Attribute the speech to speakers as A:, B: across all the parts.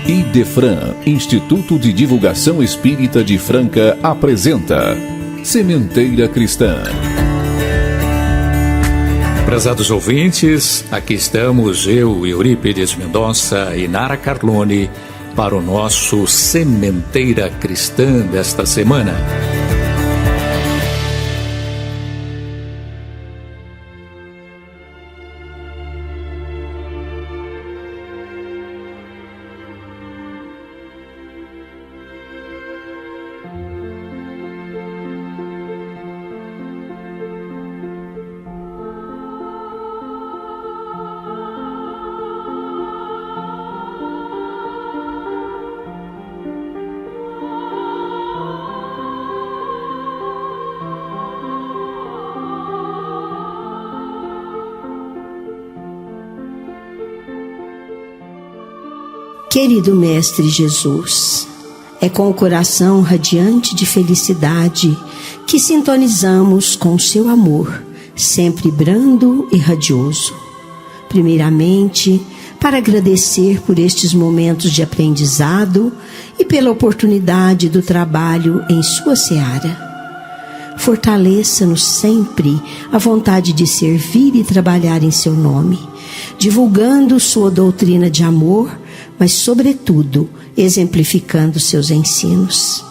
A: Idefran, Instituto de Divulgação Espírita de Franca, apresenta Sementeira Cristã.
B: Prezados ouvintes, aqui estamos eu, Eurípides Mendonça e Nara Carlone para o nosso Sementeira Cristã desta semana.
C: Querido Mestre Jesus, é com o coração radiante de felicidade que sintonizamos com o seu amor, sempre brando e radioso. Primeiramente, para agradecer por estes momentos de aprendizado e pela oportunidade do trabalho em sua seara. Fortaleça-nos sempre a vontade de servir e trabalhar em seu nome, divulgando sua doutrina de amor, mas, sobretudo, exemplificando seus ensinos.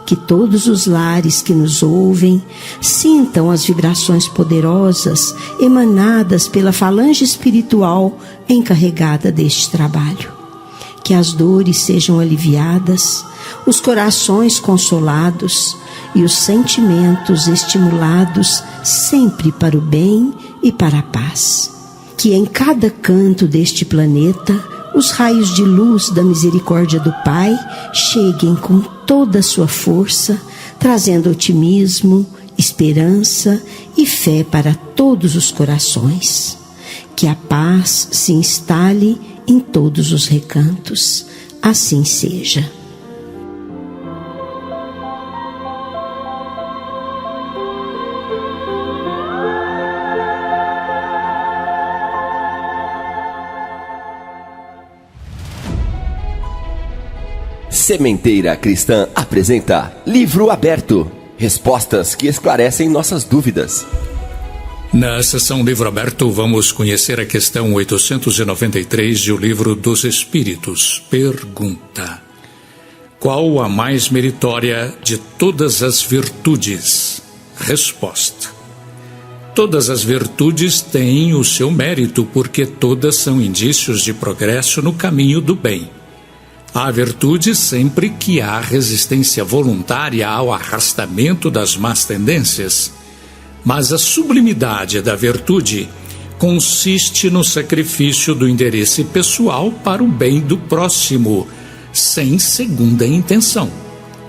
C: Que todos os lares que nos ouvem sintam as vibrações poderosas emanadas pela falange espiritual encarregada deste trabalho. Que as dores sejam aliviadas, os corações consolados e os sentimentos estimulados sempre para o bem e para a paz. Que em cada canto deste planeta os raios de luz da misericórdia do Pai cheguem com toda a sua força, trazendo otimismo, esperança e fé para todos os corações. Que a paz se instale em todos os recantos. Assim seja.
D: Sementeira Cristã apresenta Livro Aberto. Respostas que esclarecem nossas dúvidas.
B: Na sessão Livro Aberto, vamos conhecer a questão 893 de O Livro dos Espíritos. Pergunta: qual a mais meritória de todas as virtudes? Resposta: todas as virtudes têm o seu mérito, porque todas são indícios de progresso no caminho do bem. Há virtude sempre que há resistência voluntária ao arrastamento das más tendências. Mas a sublimidade da virtude consiste no sacrifício do interesse pessoal para o bem do próximo, sem segunda intenção.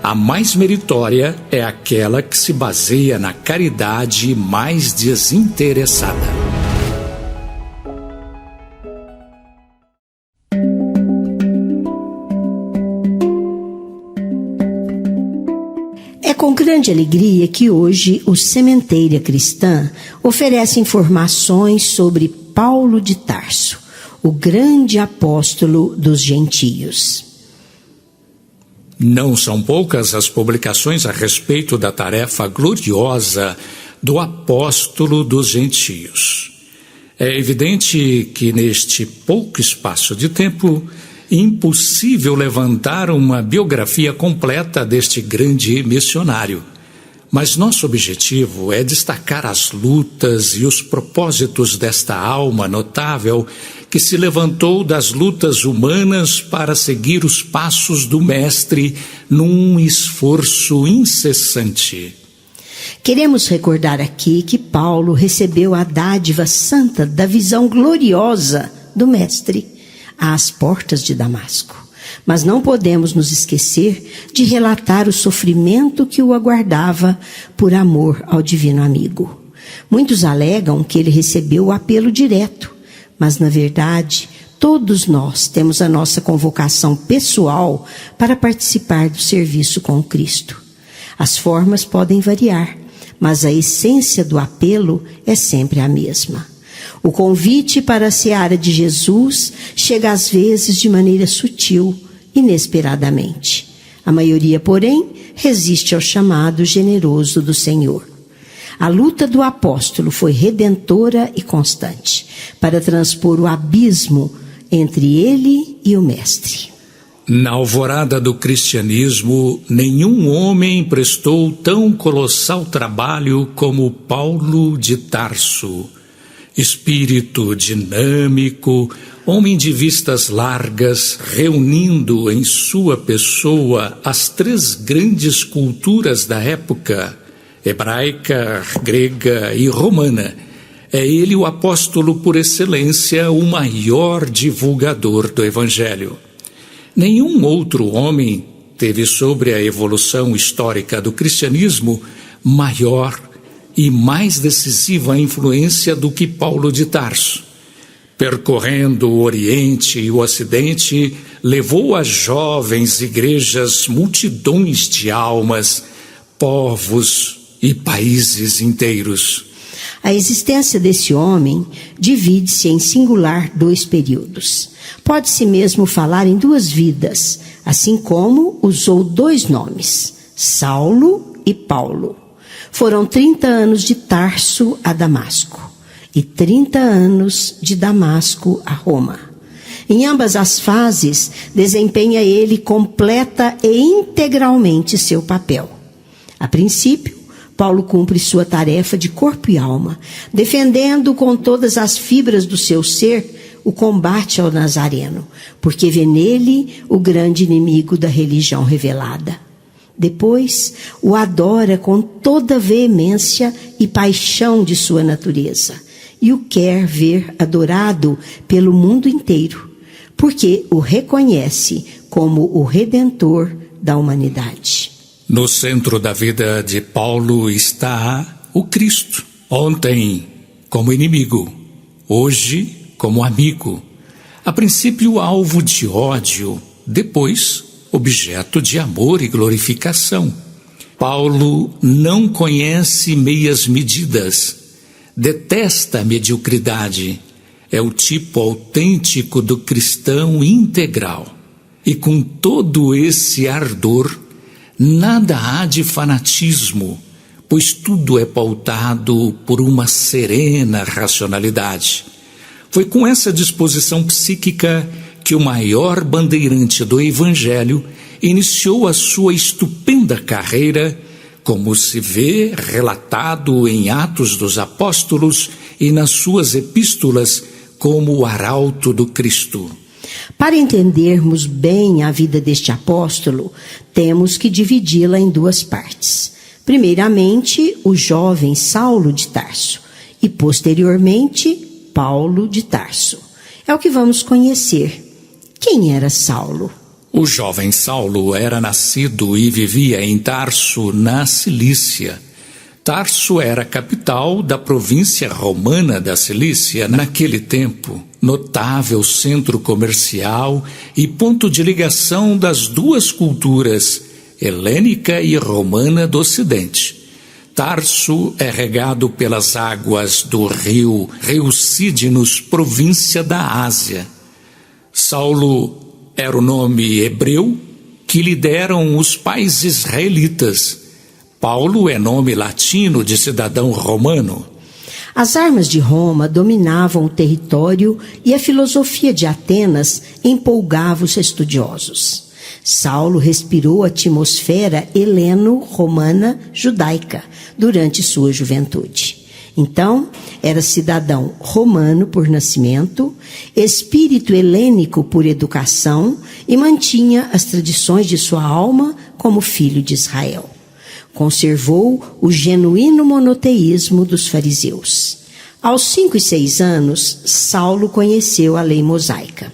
B: A mais meritória é aquela que se baseia na caridade mais desinteressada.
C: Com grande alegria que hoje o Sementeira Cristã oferece informações sobre Paulo de Tarso, o grande apóstolo dos gentios.
B: Não são poucas as publicações a respeito da tarefa gloriosa do apóstolo dos gentios. É evidente que neste pouco espaço de tempo impossível levantar uma biografia completa deste grande missionário. Mas nosso objetivo é destacar as lutas e os propósitos desta alma notável que se levantou das lutas humanas para seguir os passos do Mestre num esforço incessante.
C: Queremos recordar aqui que Paulo recebeu a dádiva santa da visão gloriosa do Mestre às portas de Damasco. Mas não podemos nos esquecer de relatar o sofrimento que o aguardava por amor ao divino amigo. Muitos alegam que ele recebeu o apelo direto, mas na verdade todos nós temos a nossa convocação pessoal para participar do serviço com Cristo. As formas podem variar, mas a essência do apelo é sempre a mesma. O convite para a seara de Jesus chega às vezes de maneira sutil, inesperadamente. A maioria, porém, resiste ao chamado generoso do Senhor. A luta do apóstolo foi redentora e constante, para transpor o abismo entre ele e o Mestre.
B: Na alvorada do cristianismo, nenhum homem prestou tão colossal trabalho como Paulo de Tarso. Espírito dinâmico, homem de vistas largas, reunindo em sua pessoa as três grandes culturas da época, hebraica, grega e romana. É ele o apóstolo por excelência, o maior divulgador do Evangelho. Nenhum outro homem teve sobre a evolução histórica do cristianismo maior e mais decisiva influência do que Paulo de Tarso. Percorrendo o Oriente e o Ocidente, levou às jovens igrejas multidões de almas, povos e países inteiros.
C: A existência desse homem divide-se em singular 2 períodos. Pode-se mesmo falar em 2 vidas, assim como usou 2 nomes, Saulo e Paulo. Foram 30 anos de Tarso a Damasco e 30 anos de Damasco a Roma. Em ambas as fases, desempenha ele completa e integralmente seu papel. A princípio, Paulo cumpre sua tarefa de corpo e alma, defendendo com todas as fibras do seu ser o combate ao Nazareno, porque vê nele o grande inimigo da religião revelada. Depois, o adora com toda a veemência e paixão de sua natureza, e o quer ver adorado pelo mundo inteiro, porque o reconhece como o Redentor da humanidade.
B: No centro da vida de Paulo está o Cristo. Ontem, como inimigo. Hoje, como amigo. A princípio, alvo de ódio. Depois, objeto de amor e glorificação. Paulo não conhece meias medidas. Detesta a mediocridade. É o tipo autêntico do cristão integral. E com todo esse ardor, nada há de fanatismo, pois tudo é pautado por uma serena racionalidade. Foi com essa disposição psíquica que o maior bandeirante do Evangelho iniciou a sua estupenda carreira, como se vê relatado em Atos dos Apóstolos e nas suas epístolas como o arauto do Cristo.
C: Para entendermos bem a vida deste apóstolo, temos que dividi-la em 2 partes. Primeiramente, o jovem Saulo de Tarso e, posteriormente, Paulo de Tarso. É o que vamos conhecer. Quem era Saulo?
B: O jovem Saulo era nascido e vivia em Tarso, na Cilícia. Tarso era a capital da província romana da Cilícia naquele tempo, notável centro comercial e ponto de ligação das 2 culturas, helênica e romana do Ocidente. Tarso é regado pelas águas do rio Sídnus, província da Ásia. Saulo era o nome hebreu que lhe deram os pais israelitas. Paulo é nome latino de cidadão romano.
C: As armas de Roma dominavam o território e a filosofia de Atenas empolgava os estudiosos. Saulo respirou a atmosfera heleno-romana judaica durante sua juventude. Então, era cidadão romano por nascimento, espírito helênico por educação e mantinha as tradições de sua alma como filho de Israel. Conservou o genuíno monoteísmo dos fariseus. Aos 5 e 6 anos, Saulo conheceu a lei mosaica.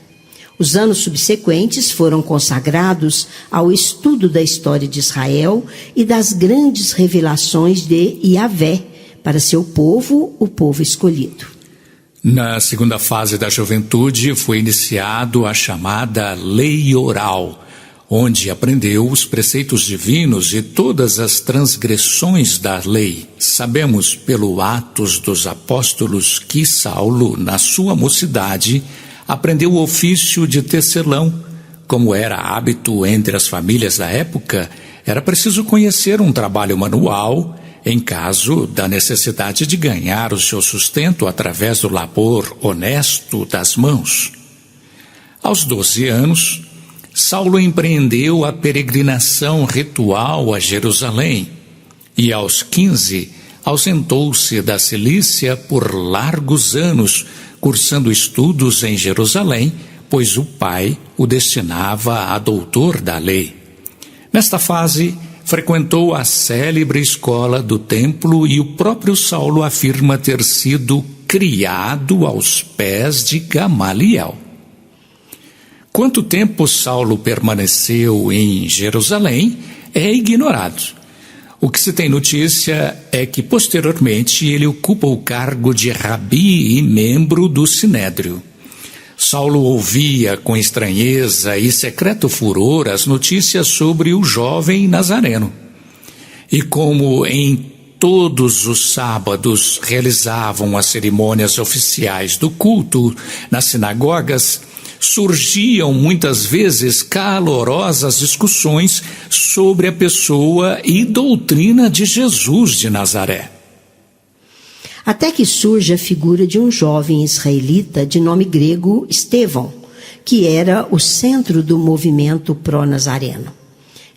C: Os anos subsequentes foram consagrados ao estudo da história de Israel e das grandes revelações de Yahvé para seu povo, o povo escolhido.
B: Na segunda fase da juventude foi iniciado a chamada lei oral, onde aprendeu os preceitos divinos e todas as transgressões da lei. Sabemos pelo Atos dos Apóstolos que Saulo, na sua mocidade, aprendeu o ofício de tecelão. Como era hábito entre as famílias da época, era preciso conhecer um trabalho manual, em caso da necessidade de ganhar o seu sustento através do labor honesto das mãos. Aos 12 anos, Saulo empreendeu a peregrinação ritual a Jerusalém e, aos 15, ausentou-se da Cilícia por largos anos, cursando estudos em Jerusalém, pois o pai o destinava a doutor da lei. Nesta fase, frequentou a célebre escola do templo e o próprio Saulo afirma ter sido criado aos pés de Gamaliel. Quanto tempo Saulo permaneceu em Jerusalém é ignorado. O que se tem notícia é que posteriormente ele ocupa o cargo de rabi e membro do Sinédrio. Saulo ouvia com estranheza e secreto furor as notícias sobre o jovem Nazareno. E como em todos os sábados realizavam as cerimônias oficiais do culto nas sinagogas, surgiam muitas vezes calorosas discussões sobre a pessoa e doutrina de Jesus de Nazaré.
C: Até que surge a figura de um jovem israelita de nome grego Estevão, que era o centro do movimento pró-nazareno.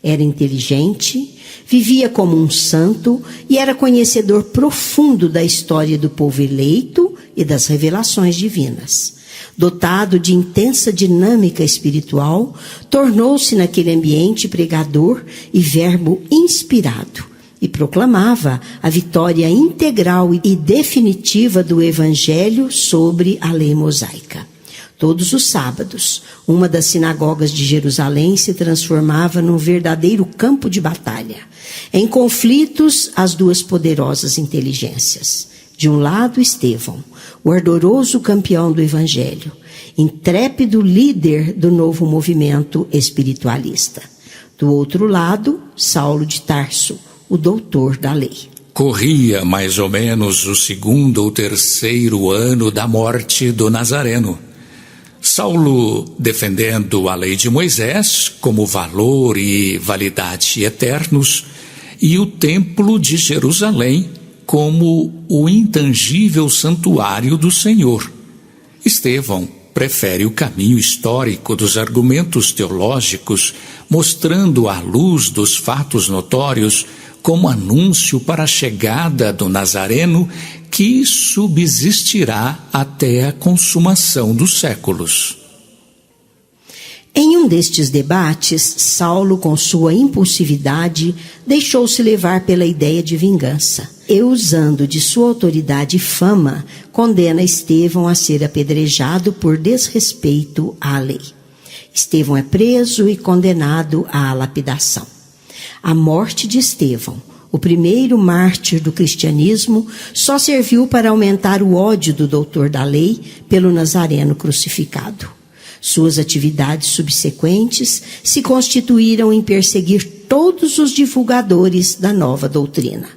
C: Era inteligente, vivia como um santo e era conhecedor profundo da história do povo eleito e das revelações divinas. Dotado de intensa dinâmica espiritual, tornou-se naquele ambiente pregador e verbo inspirado, e proclamava a vitória integral e definitiva do Evangelho sobre a lei mosaica. Todos os sábados, uma das sinagogas de Jerusalém se transformava num verdadeiro campo de batalha. Em conflitos, as duas poderosas inteligências. De um lado, Estevão, o ardoroso campeão do Evangelho, intrépido líder do novo movimento espiritualista. Do outro lado, Saulo de Tarso, o doutor da lei.
B: Corria mais ou menos o 2º ou 3º ano da morte do Nazareno. Saulo, defendendo a lei de Moisés como valor e validade eternos, e o templo de Jerusalém como o intangível santuário do Senhor. Estevão prefere o caminho histórico dos argumentos teológicos, mostrando à luz dos fatos notórios como anúncio para a chegada do Nazareno que subsistirá até a consumação dos séculos.
C: Em um destes debates, Saulo, com sua impulsividade, deixou-se levar pela ideia de vingança e, usando de sua autoridade e fama, condena Estevão a ser apedrejado por desrespeito à lei. Estevão é preso e condenado à lapidação. A morte de Estevão, o primeiro mártir do cristianismo, só serviu para aumentar o ódio do doutor da lei pelo Nazareno crucificado. Suas atividades subsequentes se constituíram em perseguir todos os divulgadores da nova doutrina.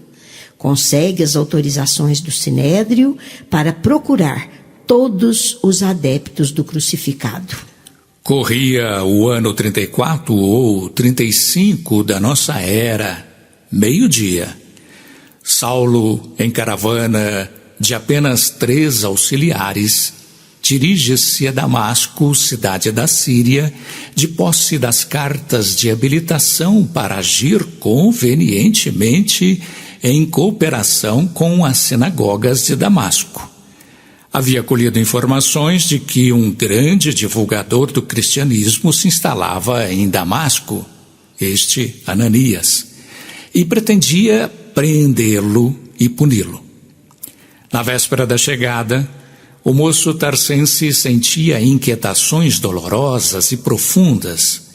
C: Consegue as autorizações do Sinédrio para procurar todos os adeptos do crucificado.
B: Corria o ano 34 ou 35 da nossa era, meio-dia. Saulo, em caravana de apenas 3 auxiliares, dirige-se a Damasco, cidade da Síria, de posse das cartas de habilitação para agir convenientemente em cooperação com as sinagogas de Damasco. Havia colhido informações de que um grande divulgador do cristianismo se instalava em Damasco, este Ananias, e pretendia prendê-lo e puni-lo. Na véspera da chegada, o moço tarsense sentia inquietações dolorosas e profundas.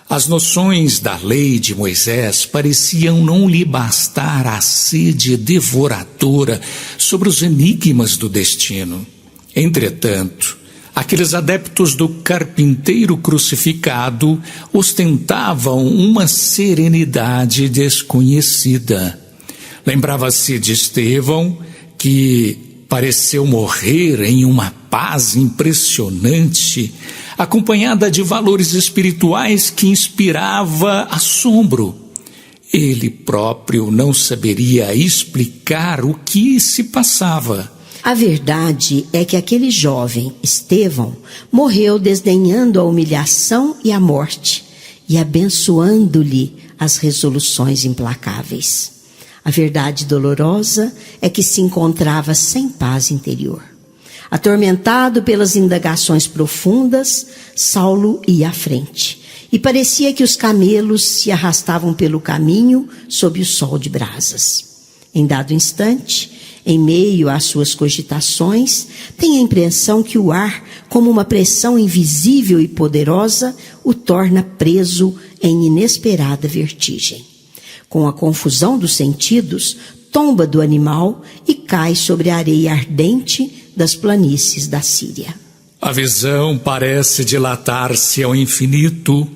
B: As noções da lei de Moisés pareciam não lhe bastar a sede devoradora sobre os enigmas do destino. Entretanto, Aqueles adeptos do carpinteiro crucificado ostentavam uma serenidade desconhecida. Lembrava-se de Estevão, que pareceu morrer em uma paz impressionante, acompanhada de valores espirituais que inspirava assombro. Ele próprio não saberia explicar o que se passava.
C: A verdade é que aquele jovem, Estevão, morreu desdenhando a humilhação e a morte e abençoando-lhe as resoluções implacáveis. A verdade dolorosa é que se encontrava sem paz interior. Atormentado pelas indagações profundas, Saulo ia à frente, e parecia que os camelos se arrastavam pelo caminho sob o sol de brasas. Em dado instante, em meio às suas cogitações, tem a impressão que o ar, como uma pressão invisível e poderosa, o torna preso em inesperada vertigem. Com a confusão dos sentidos, tomba do animal e cai sobre a areia ardente das planícies da Síria.
B: A visão parece dilatar-se ao infinito.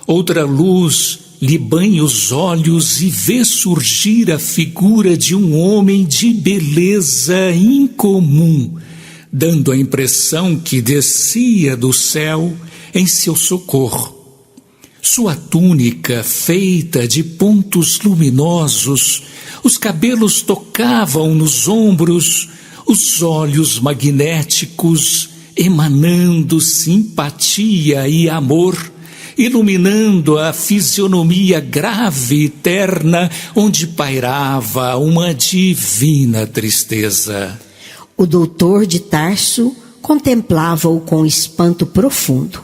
B: Outra luz lhe banha os olhos e vê surgir a figura de um homem de beleza incomum, dando a impressão que descia do céu em seu socorro. Sua túnica feita de pontos luminosos, os cabelos tocavam nos ombros, os olhos magnéticos emanando simpatia e amor, iluminando a fisionomia grave e terna onde pairava uma divina tristeza.
C: O doutor de Tarso contemplava-o com espanto profundo.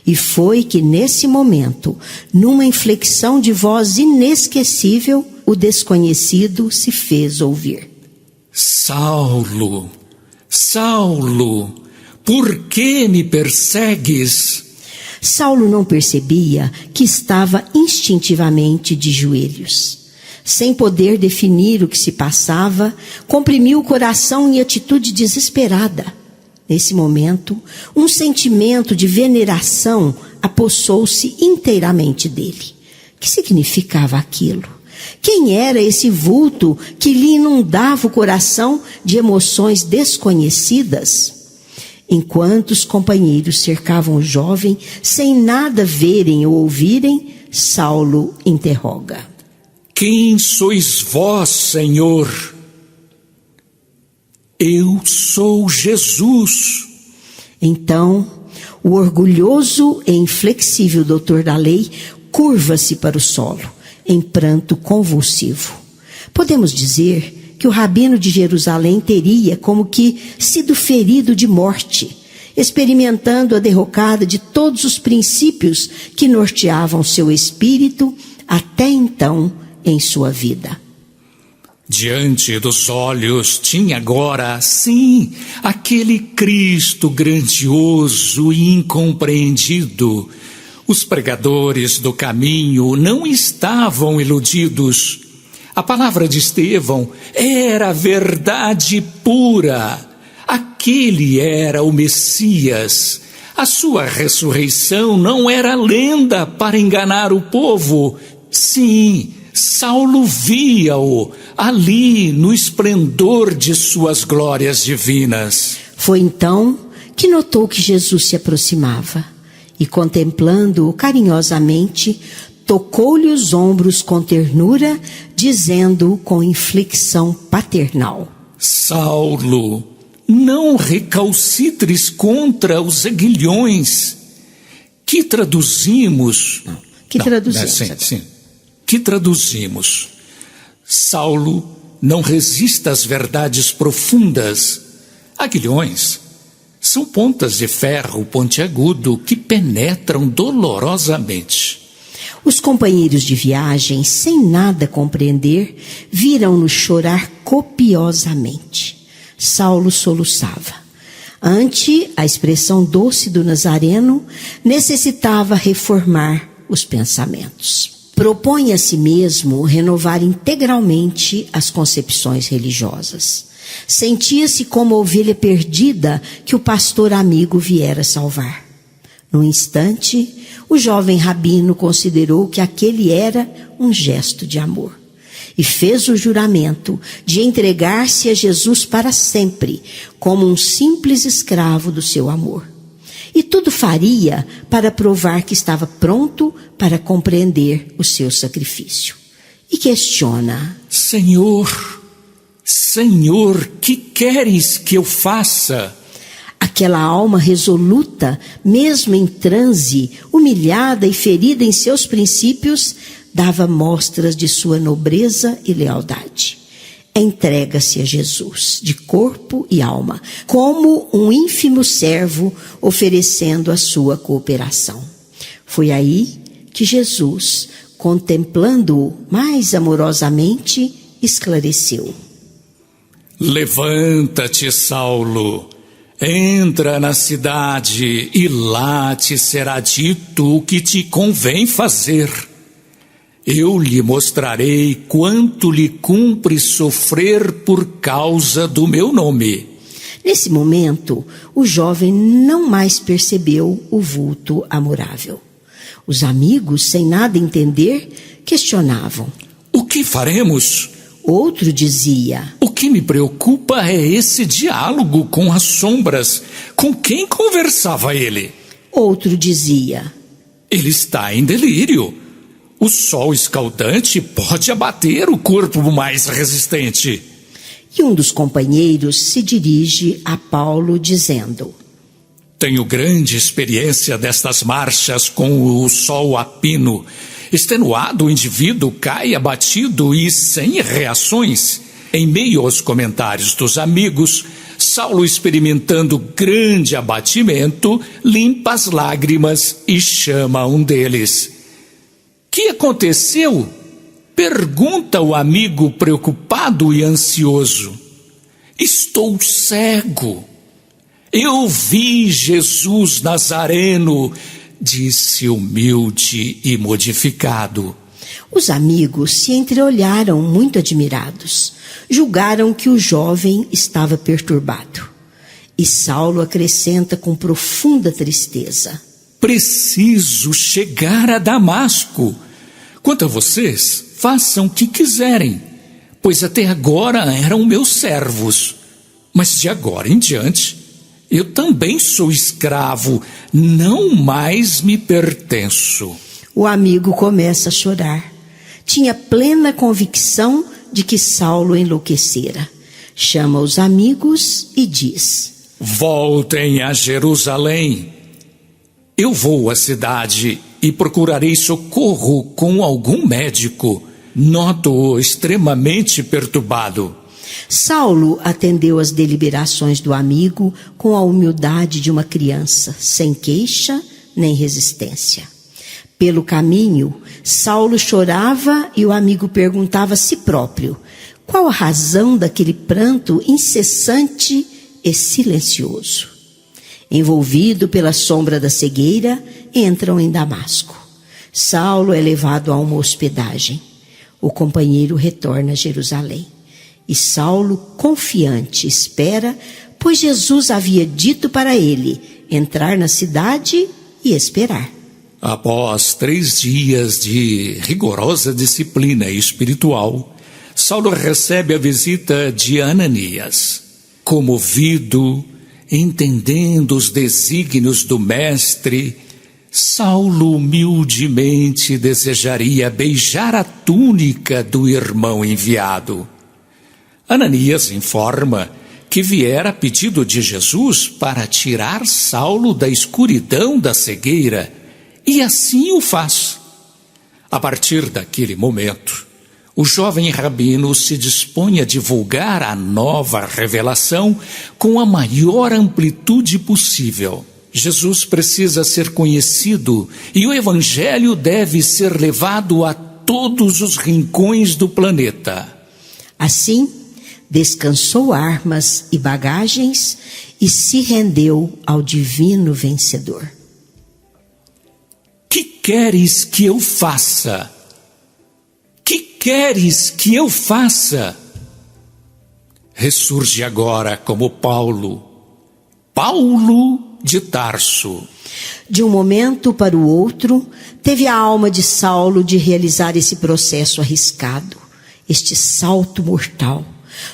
C: E foi que nesse momento, numa inflexão de voz inesquecível, o desconhecido se fez ouvir.
B: Saulo, Saulo, por que me persegues?
C: Saulo não percebia que estava instintivamente de joelhos. Sem poder definir o que se passava, comprimiu o coração em atitude desesperada. Nesse momento, um sentimento de veneração apossou-se inteiramente dele. Que significava aquilo? Quem era esse vulto que lhe inundava o coração de emoções desconhecidas? Enquanto os companheiros cercavam o jovem, sem nada verem ou ouvirem, Saulo interroga.
B: Quem sois vós, Senhor? Eu sou Jesus.
C: Então, o orgulhoso e inflexível doutor da lei curva-se para o solo, em pranto convulsivo. Podemos dizer que o rabino de Jerusalém teria como que sido ferido de morte, experimentando a derrocada de todos os princípios que norteavam seu espírito até então em sua vida.
B: Diante dos olhos tinha agora, sim, aquele Cristo grandioso e incompreendido. Os pregadores do caminho não estavam iludidos. A palavra de Estevão era verdade pura. Aquele era o Messias. A sua ressurreição não era lenda para enganar o povo. Sim, Saulo via-o ali no esplendor de suas glórias divinas.
C: Foi então que notou que Jesus se aproximava e, contemplando-o carinhosamente, tocou-lhe os ombros com ternura, dizendo com inflexão paternal:
B: Saulo, não recalcitres contra os aguilhões. Que traduzimos? Sim. Que traduzimos? Saulo, não resista às verdades profundas. Aguilhões são pontas de ferro pontiagudo que penetram dolorosamente.
C: Os companheiros de viagem, sem nada compreender, viram-no chorar copiosamente. Saulo soluçava. Ante a expressão doce do Nazareno, necessitava reformar os pensamentos. Propõe a si mesmo renovar integralmente as concepções religiosas. Sentia-se como a ovelha perdida que o pastor amigo viera salvar. Num instante, o jovem rabino considerou que aquele era um gesto de amor e fez o juramento de entregar-se a Jesus para sempre, como um simples escravo do seu amor. E tudo faria para provar que estava pronto para compreender o seu sacrifício. E questiona:
B: Senhor, que queres que eu faça?
C: Aquela alma resoluta, mesmo em transe, humilhada e ferida em seus princípios, dava mostras de sua nobreza e lealdade. Entrega-se a Jesus, de corpo e alma, como um ínfimo servo oferecendo a sua cooperação. Foi aí que Jesus, contemplando-o mais amorosamente, esclareceu:
B: Levanta-te, Saulo, entra na cidade e lá te será dito o que te convém fazer. Eu lhe mostrarei quanto lhe cumpre sofrer por causa do meu nome.
C: Nesse momento, o jovem não mais percebeu o vulto amorável. Os amigos, sem nada entender, questionavam:
B: O que faremos?
C: Outro dizia:
B: O que me preocupa é esse diálogo com as sombras. Com quem conversava ele?
C: Outro dizia:
B: Ele está em delírio. O sol escaldante pode abater o corpo mais resistente.
C: E um dos companheiros se dirige a Paulo dizendo:
B: Tenho grande experiência destas marchas com o sol a pino. Extenuado, o indivíduo cai abatido e sem reações. Em meio aos comentários dos amigos, Saulo, experimentando grande abatimento, limpa as lágrimas e chama um deles. Que aconteceu? Pergunta o amigo preocupado e ansioso. Estou cego. Eu vi Jesus Nazareno, disse humilde e modificado.
C: Os amigos se entreolharam muito admirados. Julgaram que o jovem estava perturbado. E Saulo acrescenta com profunda tristeza:
B: Preciso chegar a Damasco. Quanto a vocês, façam o que quiserem, pois até agora eram meus servos. Mas de agora em diante, eu também sou escravo, não mais me pertenço.
C: O amigo começa a chorar. Tinha plena convicção de que Saulo enlouquecera. Chama os amigos e diz:
B: Voltem a Jerusalém. Eu vou à cidade e procurarei socorro com algum médico. Noto-o extremamente perturbado.
C: Saulo atendeu às deliberações do amigo com a humildade de uma criança, sem queixa nem resistência. Pelo caminho, Saulo chorava e o amigo perguntava a si próprio qual a razão daquele pranto incessante e silencioso. Envolvido pela sombra da cegueira, entram em Damasco. Saulo é levado a uma hospedagem. O companheiro retorna a Jerusalém. E Saulo, confiante, espera, pois Jesus havia dito para ele entrar na cidade e esperar.
B: Após 3 dias de rigorosa disciplina espiritual, Saulo recebe a visita de Ananias. Comovido, entendendo os desígnios do mestre, Saulo humildemente desejaria beijar a túnica do irmão enviado. Ananias informa que viera a pedido de Jesus para tirar Saulo da escuridão da cegueira, e assim o faz. A partir daquele momento, o jovem rabino se dispõe a divulgar a nova revelação com a maior amplitude possível. Jesus precisa ser conhecido e o evangelho deve ser levado a todos os rincões do planeta.
C: Assim, descansou armas e bagagens e se rendeu ao divino vencedor.
B: Que queres que eu faça? Que queres que eu faça? ressurge agora como Paulo de Tarso.
C: De um momento para o outro, teve a alma de Saulo de realizar esse processo arriscado, este salto mortal,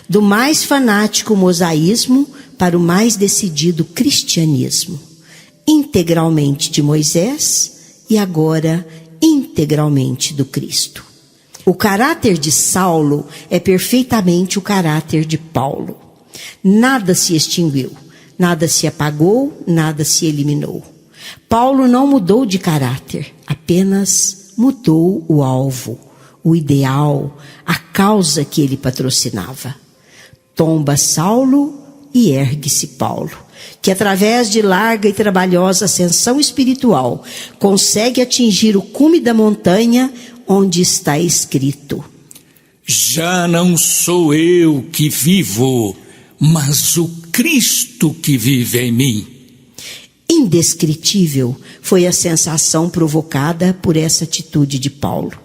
C: do mais fanático mosaísmo para o mais decidido cristianismo, integralmente de Moisés e agora integralmente do Cristo. O caráter de Saulo é perfeitamente o caráter de Paulo. Nada se extinguiu, nada se apagou, nada se eliminou. Paulo não mudou de caráter, apenas mudou o alvo, o ideal, a causa que ele patrocinava. Tomba Saulo e ergue-se Paulo, que através de larga e trabalhosa ascensão espiritual consegue atingir o cume da montanha onde está escrito:
B: já não sou eu que vivo, mas o Cristo que vive em mim.
C: Indescritível foi a sensação provocada por essa atitude de Paulo.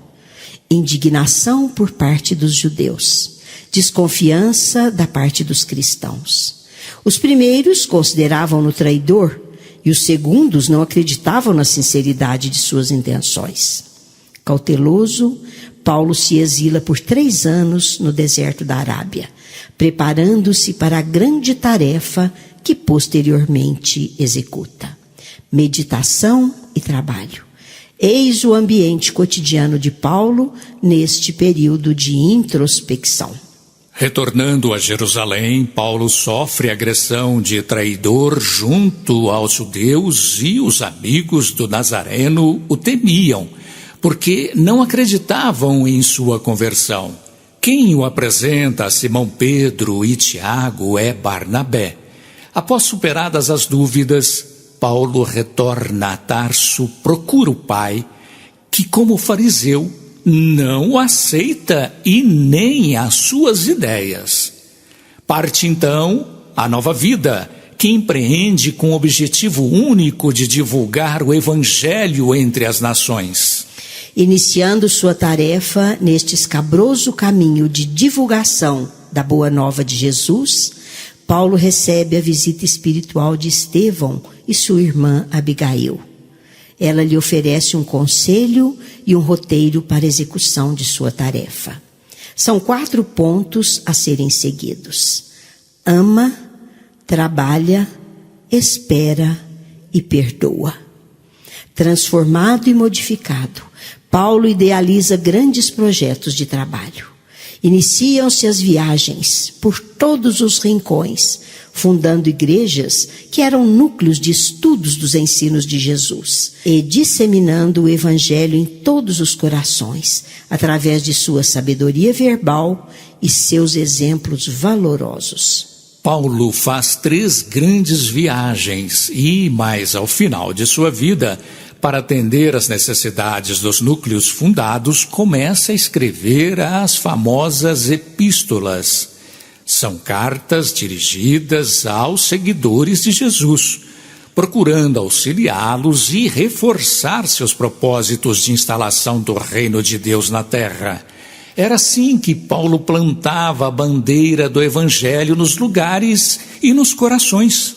C: Indignação por parte dos judeus, desconfiança da parte dos cristãos. Os primeiros consideravam-no traidor e os segundos não acreditavam na sinceridade de suas intenções. Cauteloso, Paulo se exila por 3 anos no deserto da Arábia, preparando-se para a grande tarefa que posteriormente executa. Meditação e trabalho. Eis o ambiente cotidiano de Paulo neste período de introspecção.
B: Retornando a Jerusalém, Paulo sofre agressão de traidor junto aos judeus e os amigos do Nazareno o temiam, porque não acreditavam em sua conversão. Quem o apresenta a Simão Pedro e Tiago é Barnabé. Após superadas as dúvidas, Paulo retorna a Tarso, procura o pai, que como fariseu não o aceita e nem as suas ideias. Parte então a nova vida, que empreende com o objetivo único de divulgar o evangelho entre as nações.
C: Iniciando sua tarefa neste escabroso caminho de divulgação da Boa Nova de Jesus, Paulo recebe a visita espiritual de Estevão e sua irmã Abigail. Ela lhe oferece um conselho e um roteiro para a execução de sua tarefa. São 4 pontos a serem seguidos: ama, trabalha, espera e perdoa. Transformado e modificado, Paulo idealiza grandes projetos de trabalho. Iniciam-se as viagens por todos os rincões, fundando igrejas que eram núcleos de estudos dos ensinos de Jesus e disseminando o evangelho em todos os corações, através de sua sabedoria verbal e seus exemplos valorosos.
B: Paulo faz 3 grandes viagens e, mais ao final de sua vida, para atender às necessidades dos núcleos fundados, começa a escrever as famosas epístolas. São cartas dirigidas aos seguidores de Jesus, procurando auxiliá-los e reforçar seus propósitos de instalação do reino de Deus na terra. Era assim que Paulo plantava a bandeira do evangelho nos lugares e nos corações.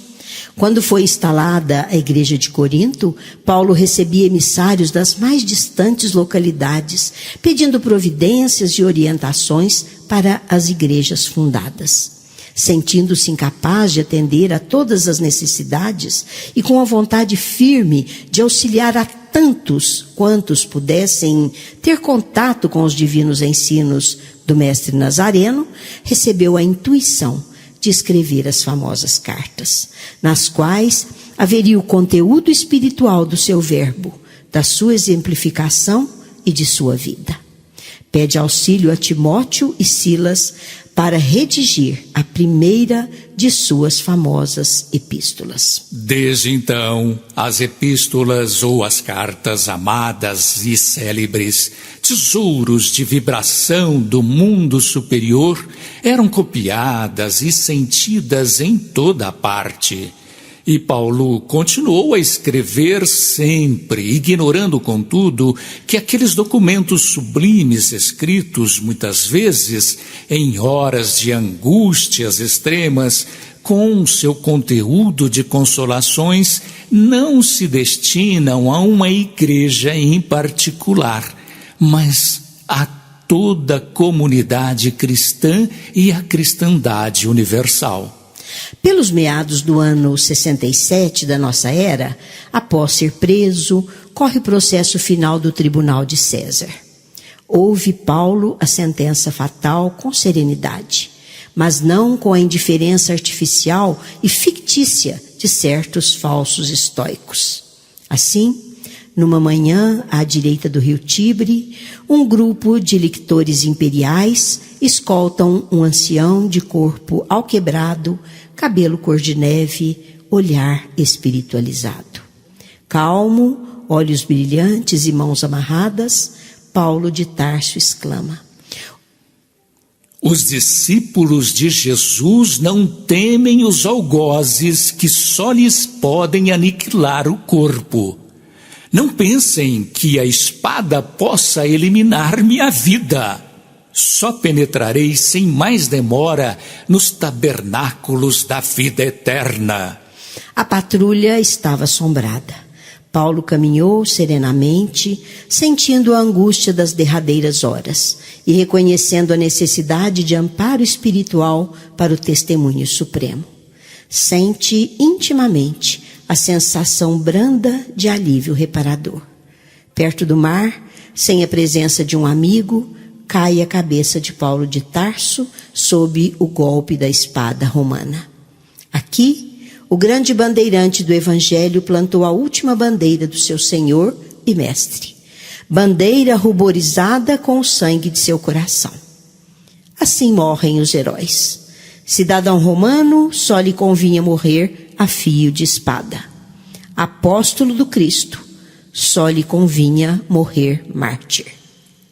C: Quando foi instalada a igreja de Corinto, Paulo recebia emissários das mais distantes localidades, pedindo providências e orientações para as igrejas fundadas. Sentindo-se incapaz de atender a todas as necessidades e com a vontade firme de auxiliar a tantos quantos pudessem ter contato com os divinos ensinos do mestre Nazareno, recebeu a intuição de escrever as famosas cartas, nas quais haveria o conteúdo espiritual do seu verbo, da sua exemplificação e de sua vida. Pede auxílio a Timóteo e Silas para redigir a primeira de suas famosas epístolas.
B: Desde então, as epístolas ou as cartas amadas e célebres, tesouros de vibração do mundo superior, eram copiadas e sentidas em toda a parte. E Paulo continuou a escrever sempre, ignorando, contudo, que aqueles documentos sublimes escritos, muitas vezes, em horas de angústias extremas, com seu conteúdo de consolações, não se destinam a uma igreja em particular, mas a toda a comunidade cristã e a cristandade universal.
C: Pelos meados do ano 67 da nossa era, após ser preso, corre o processo final do Tribunal de César. Ouve Paulo a sentença fatal com serenidade, mas não com a indiferença artificial e fictícia de certos falsos estoicos. Assim, numa manhã à direita do rio Tibre, um grupo de lictores imperiais escoltam um ancião de corpo alquebrado, cabelo cor de neve, olhar espiritualizado. Calmo, olhos brilhantes e mãos amarradas, Paulo de Tarso exclama:
B: Os discípulos de Jesus não temem os algozes que só lhes podem aniquilar o corpo. Não pensem que a espada possa eliminar minha vida. Só penetrarei sem mais demora nos tabernáculos da vida eterna.
C: A patrulha estava assombrada. Paulo caminhou serenamente, sentindo a angústia das derradeiras horas e reconhecendo a necessidade de amparo espiritual para o testemunho supremo. Sente intimamente a sensação branda de alívio reparador. Perto do mar, sem a presença de um amigo, cai a cabeça de Paulo de Tarso sob o golpe da espada romana. Aqui, o grande bandeirante do Evangelho plantou a última bandeira do seu Senhor e Mestre, bandeira ruborizada com o sangue de seu coração. Assim morrem os heróis. Cidadão romano, só lhe convinha morrer a fio de espada. Apóstolo do Cristo, só lhe convinha morrer mártir.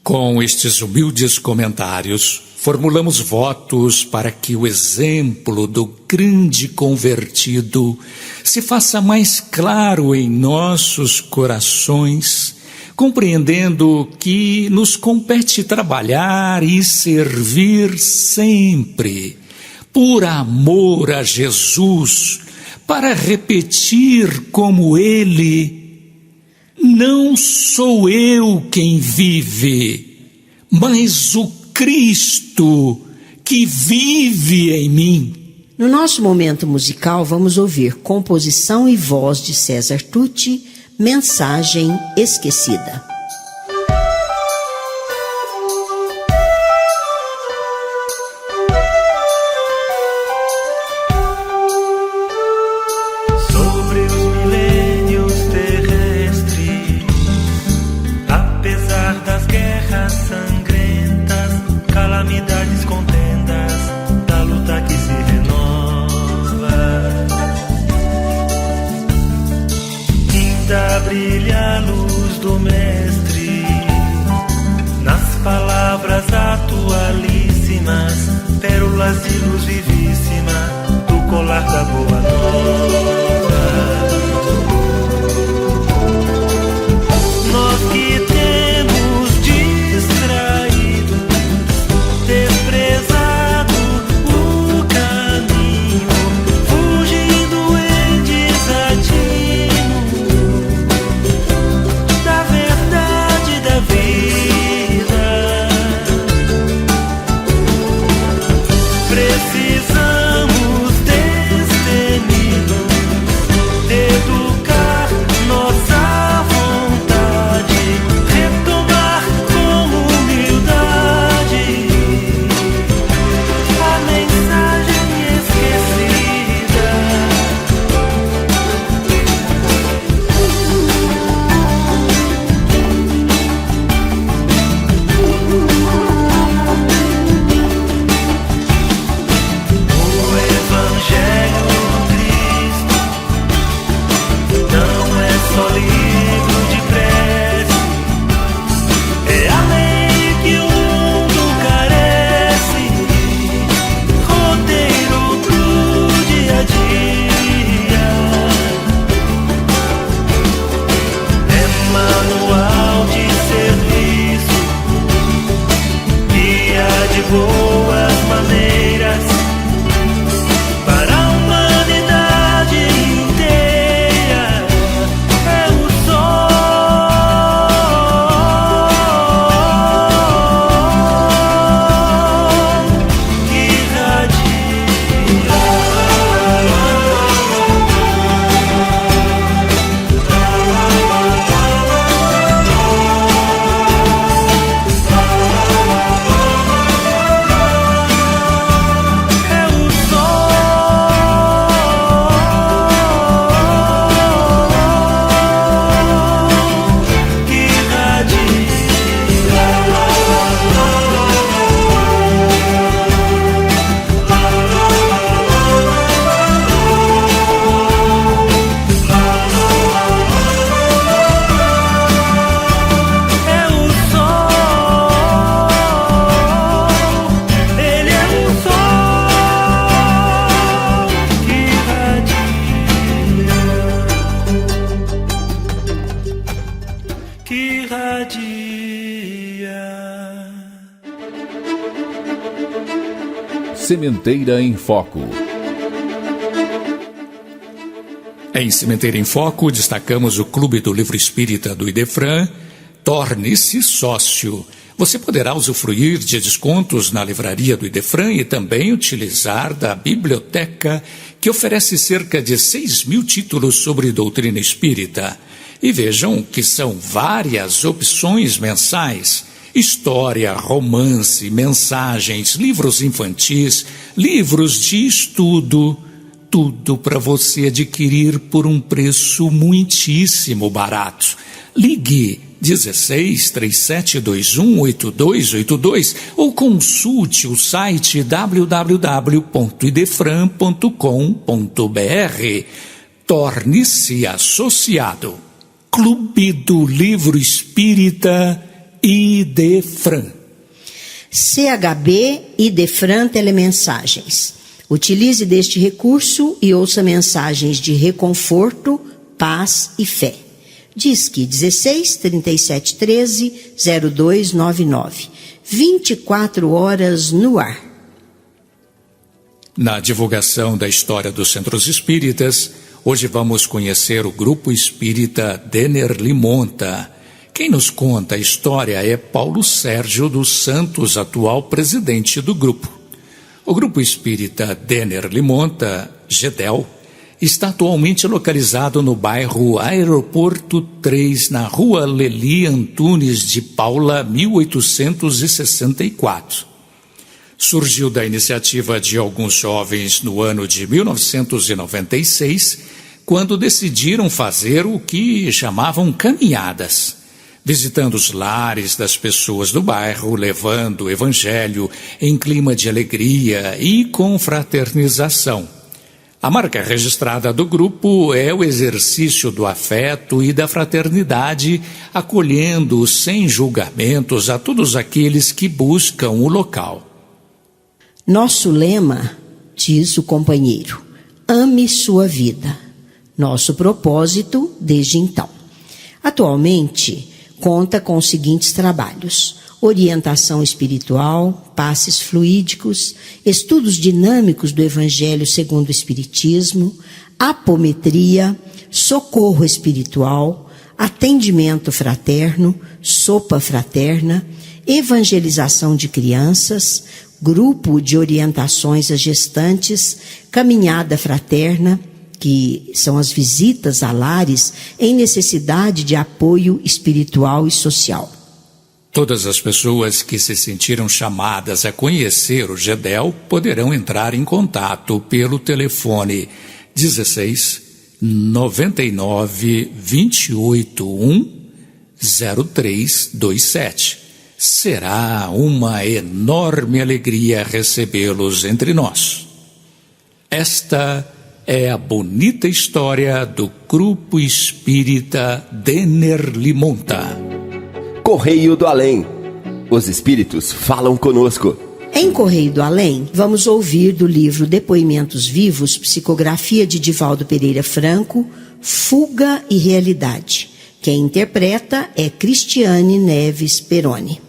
B: Com estes humildes comentários, formulamos votos para que o exemplo do grande convertido se faça mais claro em nossos corações, compreendendo que nos compete trabalhar e servir sempre, por amor a Jesus, para repetir como ele: não sou eu quem vive, mas o Cristo que vive em mim.
C: No nosso momento musical, vamos ouvir composição e voz de César Tucci, Mensagem Esquecida.
E: Brilha a luz do Mestre nas palavras atualíssimas, pérolas de luz vivíssima do colar da boa nova. Nós que temos distraído, desprezado o caminho, fugindo em desatino precisamos testemunhar
A: Sementeira em Foco.
B: Em Sementeira em Foco, destacamos o Clube do Livro Espírita do Idefran. Torne-se sócio. Você poderá usufruir de descontos na livraria do Idefran e também utilizar da biblioteca, que oferece cerca de 6.000 títulos sobre doutrina espírita. E vejam que são várias opções mensais: história, romance, mensagens, livros infantis, livros de estudo. Tudo para você adquirir por um preço muitíssimo barato. Ligue 16 3721 8282 ou consulte o site www.idefran.com.br. Torne-se associado. Clube do Livro Espírita Idefran.
C: CHB Idefran Telemensagens. Utilize deste recurso e ouça mensagens de reconforto, paz e fé. Disque 16 37 13 0299. 24 horas no ar.
B: Na divulgação da história dos centros espíritas, hoje vamos conhecer o Grupo Espírita Denner Limonta. Quem nos conta a história é Paulo Sérgio dos Santos, atual presidente do grupo. O Grupo Espírita Denner Limonta, GEDEL, está atualmente localizado no bairro Aeroporto 3, na rua Leli Antunes de Paula, 1864. Surgiu da iniciativa de alguns jovens no ano de 1996, quando decidiram fazer o que chamavam caminhadas, visitando os lares das pessoas do bairro, levando o evangelho em clima de alegria e confraternização. A marca registrada do grupo é o exercício do afeto e da fraternidade, acolhendo sem julgamentos a todos aqueles que buscam o local.
C: Nosso lema, diz o companheiro, ame sua vida. Nosso propósito desde então. Atualmente, conta com os seguintes trabalhos: orientação espiritual, passes fluídicos, estudos dinâmicos do Evangelho segundo o Espiritismo, apometria, socorro espiritual, atendimento fraterno, sopa fraterna, evangelização de crianças, grupo de orientações a gestantes, caminhada fraterna, que são as visitas a lares em necessidade de apoio espiritual e social.
B: Todas as pessoas que se sentiram chamadas a conhecer o GEDEL poderão entrar em contato pelo telefone 16 99 281 0327. Será uma enorme alegria recebê-los entre nós. Esta é a bonita história do Grupo Espírita Denner Limonta.
D: Correio do Além. Os espíritos falam conosco.
C: Em Correio do Além, vamos ouvir do livro Depoimentos Vivos, psicografia de Divaldo Pereira Franco, Fuga e Realidade. Quem interpreta é Cristiane Neves Peroni.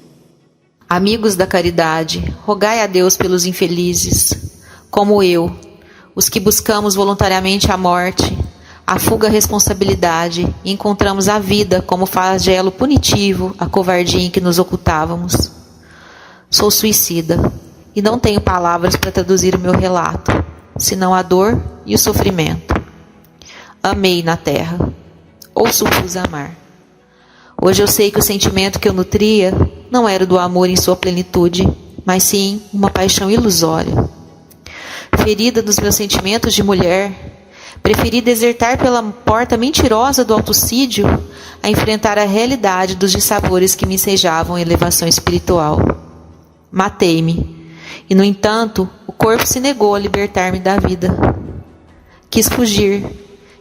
F: Amigos da caridade, rogai a Deus pelos infelizes, como eu, os que buscamos voluntariamente a morte, a fuga à responsabilidade e encontramos a vida como flagelo punitivo, a covardia em que nos ocultávamos. Sou suicida e não tenho palavras para traduzir o meu relato, senão a dor e o sofrimento. Amei na terra, ou supus amar. Hoje eu sei que o sentimento que eu nutria não era o do amor em sua plenitude, mas sim uma paixão ilusória. Ferida dos meus sentimentos de mulher, preferi desertar pela porta mentirosa do autocídio a enfrentar a realidade dos dissabores que me ensejavam elevação espiritual. Matei-me, e no entanto, o corpo se negou a libertar-me da vida. Quis fugir,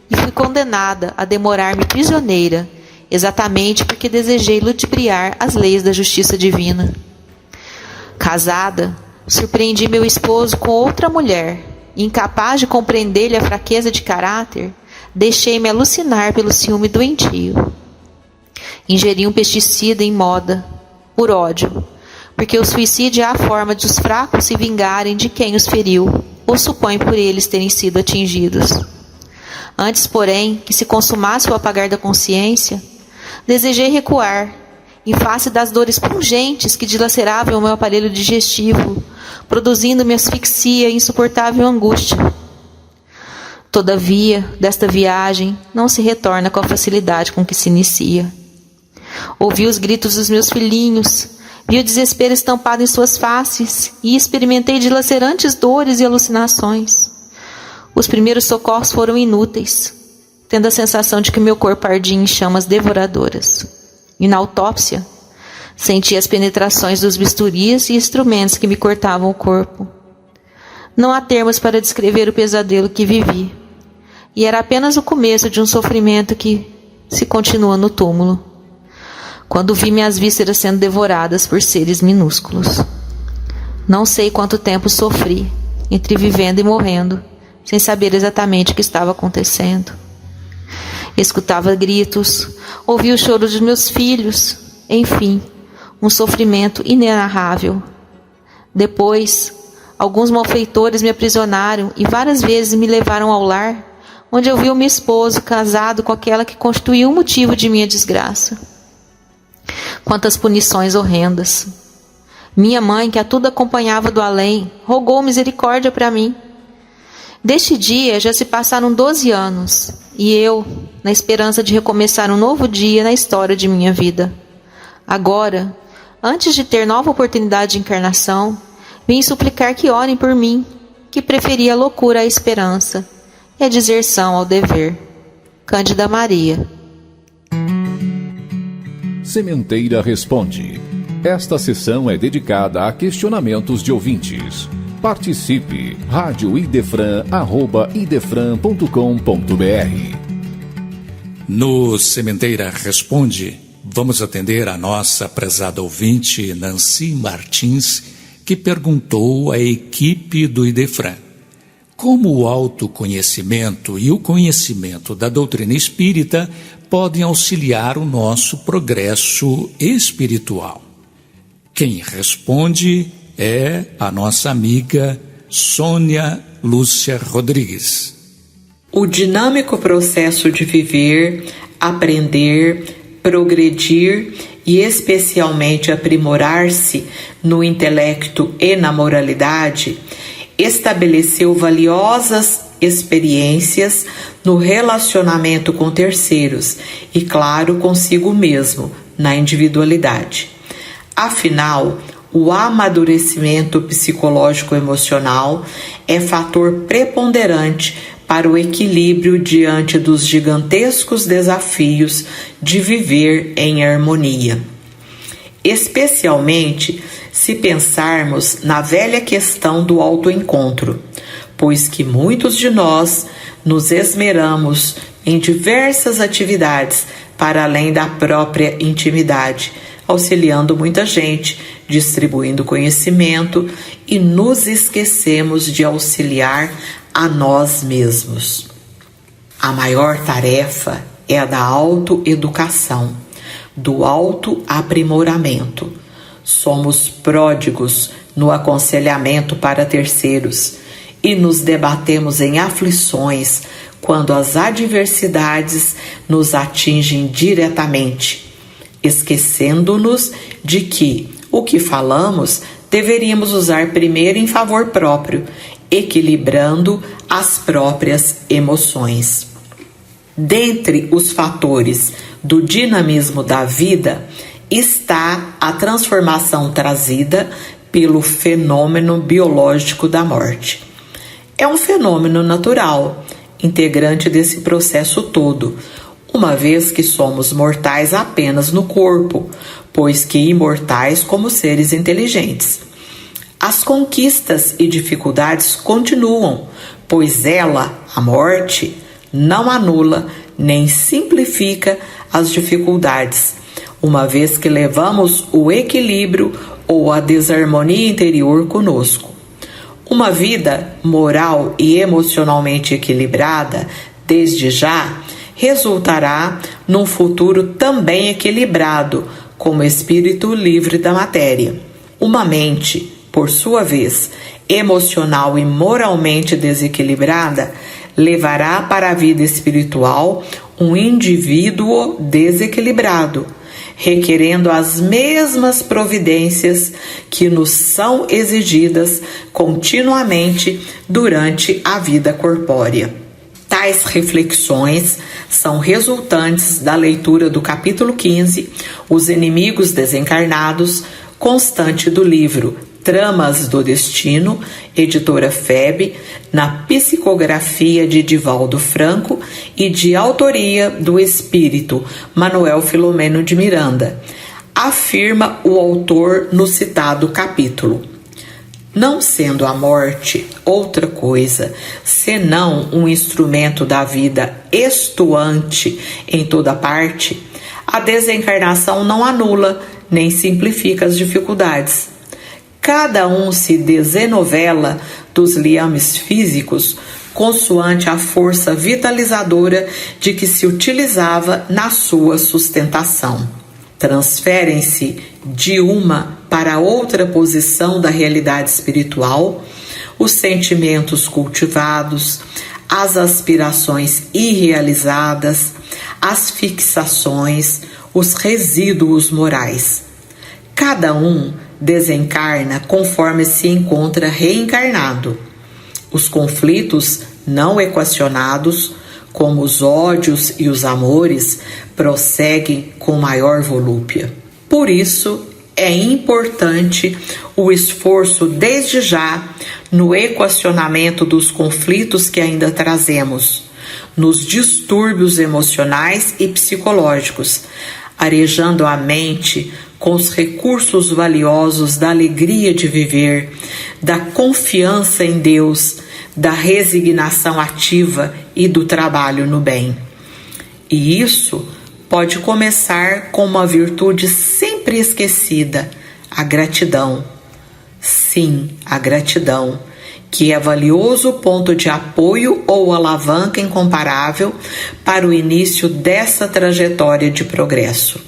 F: e fui condenada a demorar-me prisioneira, exatamente porque desejei ludibriar as leis da justiça divina. Casada, surpreendi meu esposo com outra mulher, e incapaz de compreender-lhe a fraqueza de caráter, deixei-me alucinar pelo ciúme doentio. Ingeri um pesticida em moda, por ódio, porque o suicídio é a forma de os fracos se vingarem de quem os feriu, ou supõe por eles terem sido atingidos. Antes, porém, que se consumasse o apagar da consciência, desejei recuar, em face das dores pungentes que dilaceravam o meu aparelho digestivo, produzindo-me asfixia e insuportável angústia. Todavia, desta viagem não se retorna com a facilidade com que se inicia. Ouvi os gritos dos meus filhinhos, vi o desespero estampado em suas faces e experimentei dilacerantes dores e alucinações. Os primeiros socorros foram inúteis, tendo a sensação de que meu corpo ardia em chamas devoradoras. E na autópsia, senti as penetrações dos bisturis e instrumentos que me cortavam o corpo. Não há termos para descrever o pesadelo que vivi, e era apenas o começo de um sofrimento que se continua no túmulo, quando vi minhas vísceras sendo devoradas por seres minúsculos. Não sei quanto tempo sofri, entre vivendo e morrendo, sem saber exatamente o que estava acontecendo. Escutava gritos, ouvia o choro dos meus filhos, enfim, um sofrimento inenarrável. Depois, alguns malfeitores me aprisionaram e várias vezes me levaram ao lar, onde eu vi o meu esposo casado com aquela que constituiu o motivo de minha desgraça. Quantas punições horrendas! Minha mãe, que a tudo acompanhava do além, rogou misericórdia para mim. Deste dia já se passaram 12 anos, e eu, na esperança de recomeçar um novo dia na história de minha vida. Agora, antes de ter nova oportunidade de encarnação, vim suplicar que orem por mim, que preferi a loucura à esperança e a deserção ao dever. Cândida Maria.
A: Sementeira Responde. Esta sessão é dedicada a questionamentos de ouvintes. Participe! radioidefran@idefran.com.br.
B: No Sementeira Responde, vamos atender a nossa prezada ouvinte Nancy Martins, que perguntou à equipe do Idefran como o autoconhecimento e o conhecimento da doutrina espírita podem auxiliar o nosso progresso espiritual. Quem responde é a nossa amiga Sônia Lúcia Rodrigues.
G: O dinâmico processo de viver, aprender, progredir e especialmente aprimorar-se no intelecto e na moralidade estabeleceu valiosas experiências no relacionamento com terceiros e, claro, consigo mesmo, na individualidade. Afinal, o amadurecimento psicológico-emocional é fator preponderante para o equilíbrio diante dos gigantescos desafios de viver em harmonia. Especialmente se pensarmos na velha questão do autoencontro, pois que muitos de nós nos esmeramos em diversas atividades para além da própria intimidade, auxiliando muita gente, distribuindo conhecimento e nos esquecemos de auxiliar a nós mesmos. A maior tarefa é a da autoeducação, do autoaprimoramento. Somos pródigos no aconselhamento para terceiros e nos debatemos em aflições quando as adversidades nos atingem diretamente, esquecendo-nos de que o que falamos deveríamos usar primeiro em favor próprio, equilibrando as próprias emoções. Dentre os fatores do dinamismo da vida está a transformação trazida pelo fenômeno biológico da morte. É um fenômeno natural, integrante desse processo todo, uma vez que somos mortais apenas no corpo, pois que imortais como seres inteligentes. As conquistas e dificuldades continuam, pois ela, a morte, não anula nem simplifica as dificuldades, uma vez que levamos o equilíbrio ou a desarmonia interior conosco. Uma vida moral e emocionalmente equilibrada, desde já, resultará num futuro também equilibrado, como espírito livre da matéria. Uma mente, por sua vez, emocional e moralmente desequilibrada, levará para a vida espiritual um indivíduo desequilibrado, requerendo as mesmas providências que nos são exigidas continuamente durante a vida corpórea. Tais reflexões são resultantes da leitura do capítulo 15, Os Inimigos Desencarnados, constante do livro Tramas do Destino, editora FEB, na psicografia de Divaldo Franco e de autoria do espírito Manuel Filomeno de Miranda, afirma o autor no citado capítulo. Não sendo a morte outra coisa, senão um instrumento da vida estuante em toda parte, a desencarnação não anula nem simplifica as dificuldades. Cada um se desenovela dos liames físicos consoante a força vitalizadora de que se utilizava na sua sustentação. Transferem-se de uma para outra posição da realidade espiritual os sentimentos cultivados, as aspirações irrealizadas, as fixações, os resíduos morais. Cada um desencarna conforme se encontra reencarnado. Os conflitos não equacionados, como os ódios e os amores, prosseguem com maior volúpia. Por isso, é importante o esforço desde já no equacionamento dos conflitos que ainda trazemos, nos distúrbios emocionais e psicológicos, arejando a mente com os recursos valiosos da alegria de viver, da confiança em Deus, da resignação ativa e do trabalho no bem. E isso pode começar com uma virtude sempre esquecida, a gratidão. Sim, a gratidão, que é valioso ponto de apoio ou alavanca incomparável para o início dessa trajetória de progresso.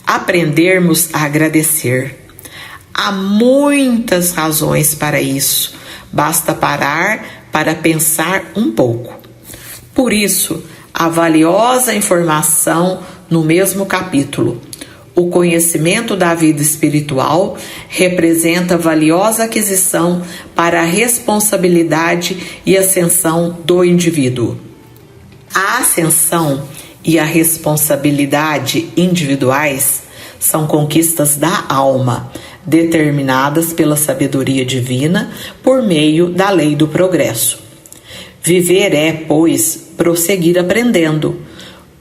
G: Aprendermos a agradecer. Há muitas razões para isso, basta parar para pensar um pouco. Por isso, a valiosa informação no mesmo capítulo. O conhecimento da vida espiritual representa valiosa aquisição para a responsabilidade e ascensão do indivíduo. A ascensão e a responsabilidade individuais são conquistas da alma, determinadas pela sabedoria divina por meio da lei do progresso. Viver é, pois, prosseguir aprendendo.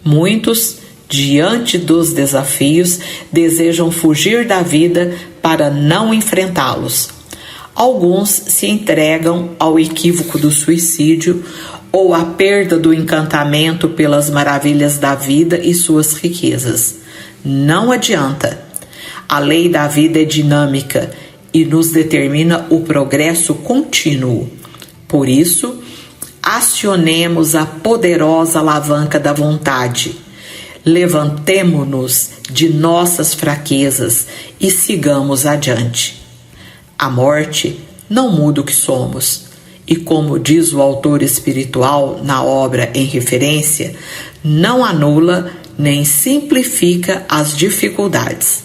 G: Muitos, diante dos desafios, desejam fugir da vida para não enfrentá-los. Alguns se entregam ao equívoco do suicídio ou à perda do encantamento pelas maravilhas da vida e suas riquezas. Não adianta. A lei da vida é dinâmica e nos determina o progresso contínuo. Por isso, acionemos a poderosa alavanca da vontade. Levantemo-nos de nossas fraquezas e sigamos adiante. A morte não muda o que somos, e como diz o autor espiritual na obra em referência, não anula nem simplifica as dificuldades.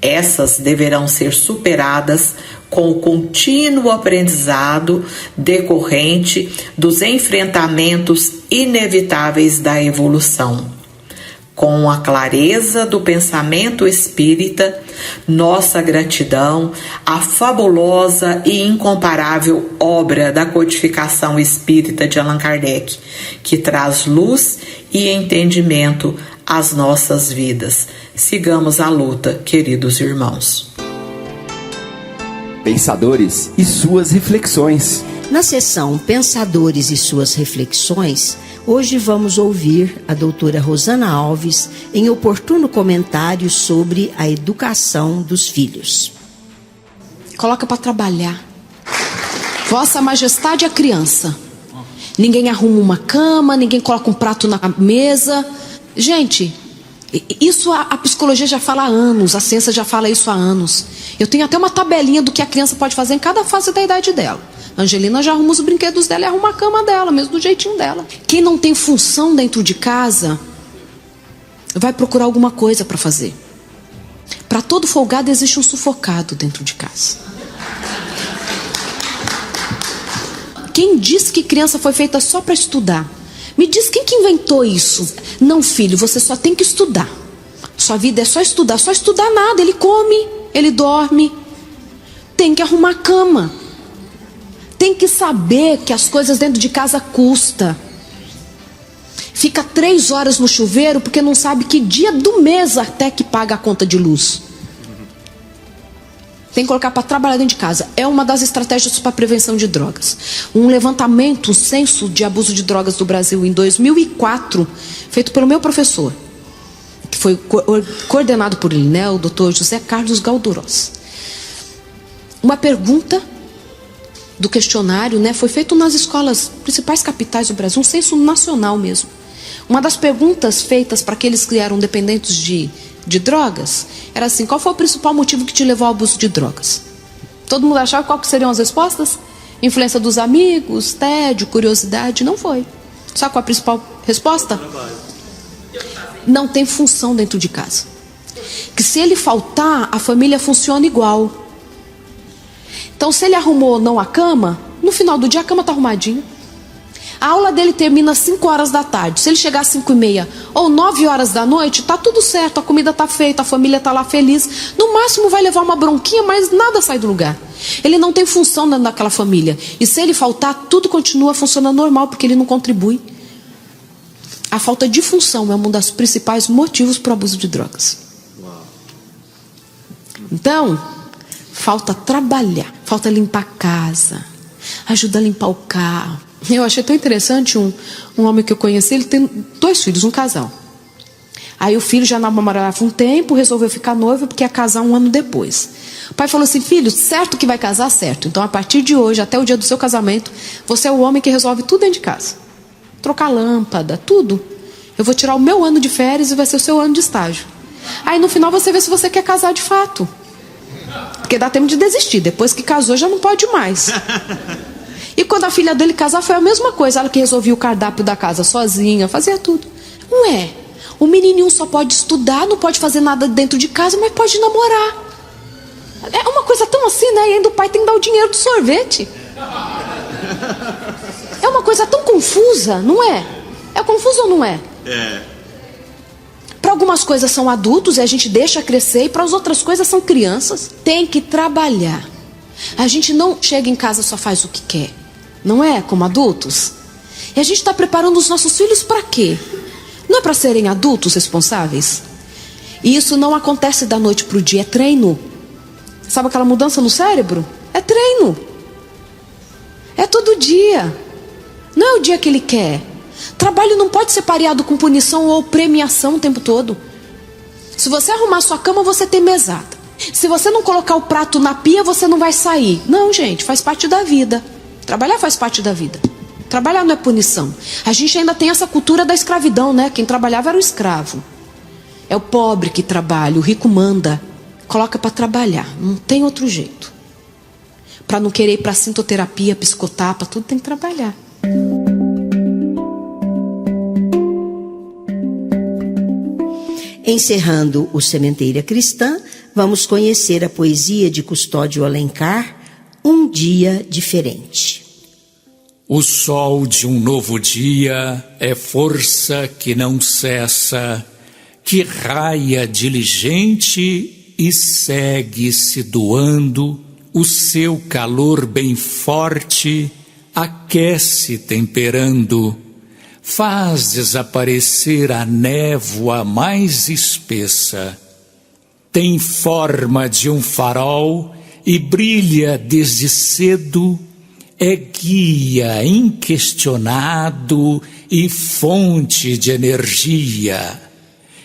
G: Essas deverão ser superadas com o contínuo aprendizado decorrente dos enfrentamentos inevitáveis da evolução. Com a clareza do pensamento espírita, nossa gratidão à fabulosa e incomparável obra da codificação espírita de Allan Kardec, que traz luz e entendimento às nossas vidas. Sigamos a luta, queridos irmãos.
D: Pensadores e suas reflexões.
C: Na sessão Pensadores e suas reflexões, hoje vamos ouvir a doutora Rosana Alves em oportuno comentário sobre a educação dos filhos.
H: Coloca para trabalhar. Vossa Majestade é a criança. Ninguém arruma uma cama, ninguém coloca um prato na mesa. Gente, isso a psicologia já fala há anos, a ciência já fala isso há anos. Eu tenho até uma tabelinha do que a criança pode fazer em cada fase da idade dela. A Angelina já arruma os brinquedos dela e arruma a cama dela, mesmo do jeitinho dela. Quem não tem função dentro de casa, vai procurar alguma coisa para fazer. Para todo folgado existe um sufocado dentro de casa. Quem diz que criança foi feita só para estudar? Me diz quem que inventou isso? Não, filho, você só tem que estudar. Sua vida é só estudar nada. Ele come, ele dorme. Tem que arrumar a cama. Tem que saber que as coisas dentro de casa custam. Fica 3 horas no chuveiro porque não sabe que dia do mês até que paga a conta de luz. Tem que colocar para trabalhar dentro de casa. É uma das estratégias para a prevenção de drogas. Um levantamento, um censo de abuso de drogas do Brasil em 2004, feito pelo meu professor, que foi coordenado por ele, né, o Dr. José Carlos Galdurós. Uma pergunta do questionário, né, foi feito nas escolas principais capitais do Brasil, um censo nacional mesmo. Uma das perguntas feitas para aqueles que eram dependentes de drogas era assim: qual foi o principal motivo que te levou ao abuso de drogas? Todo mundo achava qual que seriam as respostas? Influência dos amigos, tédio, curiosidade. Não foi. Sabe qual a principal resposta? Não tem função dentro de casa. Que se ele faltar, a família funciona igual. Então, se ele arrumou não a cama, no final do dia a cama está arrumadinha. A aula dele termina às 5 horas da tarde. Se ele chegar às 5h30 ou 9 horas da noite, está tudo certo, a comida está feita, a família está lá feliz. No máximo vai levar uma bronquinha, mas nada sai do lugar. Ele não tem função dentro daquela família. E se ele faltar, tudo continua funcionando normal, porque ele não contribui. A falta de função é um dos principais motivos para o abuso de drogas. Então, falta trabalhar, falta limpar a casa, ajuda a limpar o carro. Eu achei tão interessante um homem que eu conheci, ele tem 2 filhos, um casal. Aí o filho já namorava um tempo, resolveu ficar noivo porque ia casar 1 ano depois. O pai falou assim: filho, certo que vai casar, certo. Então a partir de hoje, até o dia do seu casamento, você é o homem que resolve tudo dentro de casa. Trocar lâmpada, tudo. Eu vou tirar o meu ano de férias e vai ser o seu ano de estágio. Aí no final você vê se você quer casar de fato. Porque dá tempo de desistir, depois que casou já não pode mais. E quando a filha dele casar foi a mesma coisa. Ela que resolvia o cardápio da casa sozinha, fazia tudo. Não é? O menininho só pode estudar, não pode fazer nada dentro de casa, mas pode namorar. É uma coisa tão assim, né? E ainda o pai tem que dar o dinheiro do sorvete. É uma coisa tão confusa, não é? É confuso ou não é? É. Para algumas coisas são adultos e a gente deixa crescer, e para as outras coisas são crianças. Tem que trabalhar. A gente não chega em casa e só faz o que quer. Não é? Como adultos. E a gente está preparando os nossos filhos para quê? Não é para serem adultos responsáveis? E isso não acontece da noite para o dia, é treino. Sabe aquela mudança no cérebro? É treino. É todo dia. Não é o dia que ele quer. Trabalho não pode ser pareado com punição ou premiação o tempo todo. Se você arrumar sua cama, você tem mesada. Se você não colocar o prato na pia, você não vai sair. Não, gente, faz parte da vida. Trabalhar faz parte da vida. Trabalhar não é punição. A gente ainda tem essa cultura da escravidão, né? Quem trabalhava era o escravo. É o pobre que trabalha, o rico manda. Coloca para trabalhar, não tem outro jeito. Para não querer ir para sintoterapia, psicotapa, tudo tem que trabalhar.
C: Encerrando o Sementeira Cristã, vamos conhecer a poesia de Custódio Alencar, Um Dia Diferente.
B: O sol de um novo dia é força que não cessa, que raia diligente e segue se doando. O seu calor bem forte aquece temperando, faz desaparecer a névoa mais espessa. Tem forma de um farol e brilha desde cedo, é guia inquestionado e fonte de energia,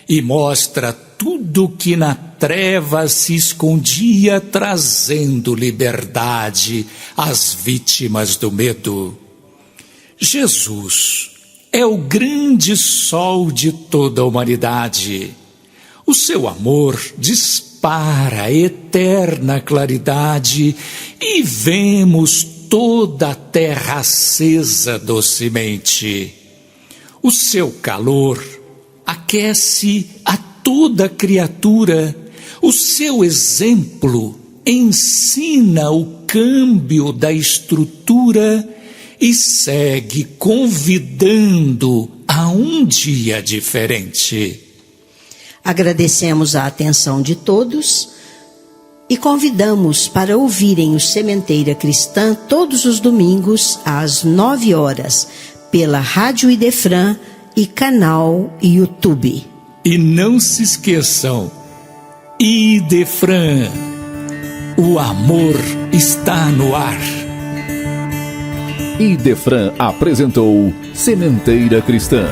B: e mostra tudo que na treva se escondia, trazendo liberdade às vítimas do medo. Jesus é o grande sol de toda a humanidade. O seu amor desperta dispara eterna claridade e vemos toda a terra acesa docemente. O seu calor aquece a toda criatura, o seu exemplo ensina o câmbio da estrutura e segue convidando a um dia diferente.
C: Agradecemos a atenção de todos e convidamos para ouvirem o Sementeira Cristã todos os domingos às 9 horas, pela Rádio Idefran e canal YouTube.
B: E não se esqueçam, Idefran, o amor está no ar.
A: Idefran apresentou Sementeira Cristã.